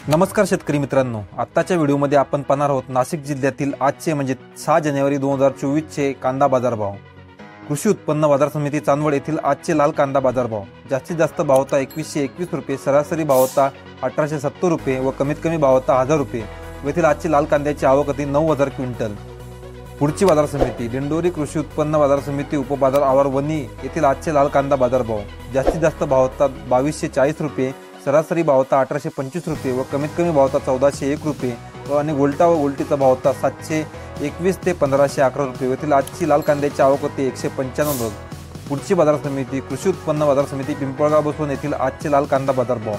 नमस्कार शेतकरी मित्रांनो, आत्ताच्या व्हिडिओमध्ये आपण पाहणार आहोत नाशिक जिल्ह्यातील आजचे म्हणजे 6 जानेवारी 2024 चे कांदा बाजारभाव। कृषी उत्पन्न बाजार समिती चांदवड येथील आजचे लाल कांदा बाजारभाव। जास्तीत जास्त भाव होता 2121 रुपये, सरासरी भाव होता 1870 रुपये व कमीत कमी भाव होता 1000 रुपये। येथील आजची लाल कांद्याची आवक होती 9000 क्विंटल। पुढची बाजार समिती दिंडोरी कृषी उत्पन्न बाजार समिती उपबाजार आवार वणी येथील आजचे लाल कांदा बाजारभाव। जास्तीत जास्त भाव होता 2240 रुपये, सरासरी भाव होता 1825 रुपये व कमीत कमी भाव होता 1401 रुपये आणि गोल्टा व गोल्टीचा भाव होता 721 ते 1511 रुपये। येथील आजची लाल कांद्याची आवक होती 195 नग। पुढची बाजार समिती कृषी उत्पन्न बाजार समिती पिंपळगाव बसवून येथील आजचे लाल कांदा बाजारभाव।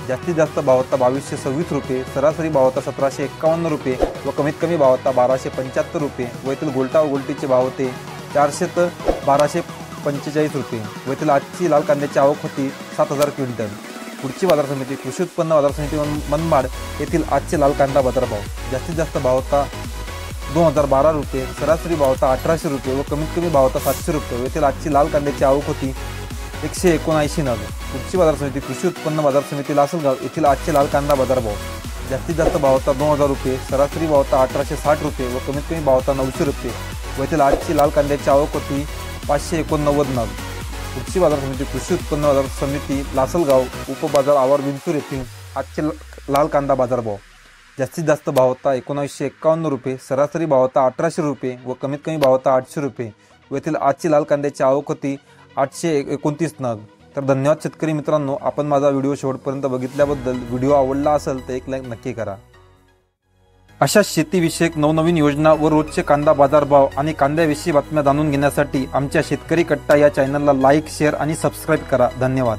जास्तीत जास्त भाव होता 2226 रुपये, सरासरी भाव होता 1751 रुपये व कमीत कमी भाव होता 1275 रुपये व येथील गोल्टा व गोल्टीचे भाव होते 400 ते 1245 रुपये। व येथील आजची लाल कांद्याची आवक होती 7000 क्विंटल। पुढची बाजार समिती कृषी उत्पन्न बाजार समिती मनमाड येथील आजचे लाल कांदा बाजारभाव। जास्तीत जास्त भाव होता 2012 रुपये, सरासरी भाव होता 1800 रुपये व कमीत कमी भाव होता 700 रुपये। येथील आजची लाल कांद्याची आवक होती 179 नग। पुढची बाजार समिती कृषी उत्पन्न बाजार समिती लासलगाव येथील आजचे लाल कांदा बाजारभाव। जास्तीत जास्त भाव होता 2000 रुपये, सरासरी भाव होता 1860 रुपये व कमीत कमी भाव होता 900 रुपये। व येथील आजची लाल कांद्याची आवक होती 589 नग। पुढची बाजार समिती कृषी उत्पन्न बाजार समिती लासलगाव उपबाजार आवार विंचूर येथील आजचे लाल कांदा बाजारभाव। जास्तीत जास्त भाव होता 1951 रुपये, सरासरी भाव होता 1800 रुपये व कमीत कमी भाव होता 800 रुपये। व येथील आजची लाल कांद्याची आवक होती 829 नग। तर धन्यवाद शेतकरी मित्रांनो, आपण माझा व्हिडिओ शेवटपर्यंत बघितल्याबद्दल। व्हिडिओ आवडला असेल तर एक लाईक नक्की करा। अशा शेतीविषयक नवनवीन योजना व रोजचे कांदा बाजारभाव आणि कांद्याविषयी बातम्या जाणून घेण्यासाठी आमच्या शेतकरी कट्टा या चॅनलला लाईक, शेअर आणि सबस्क्राईब करा। धन्यवाद।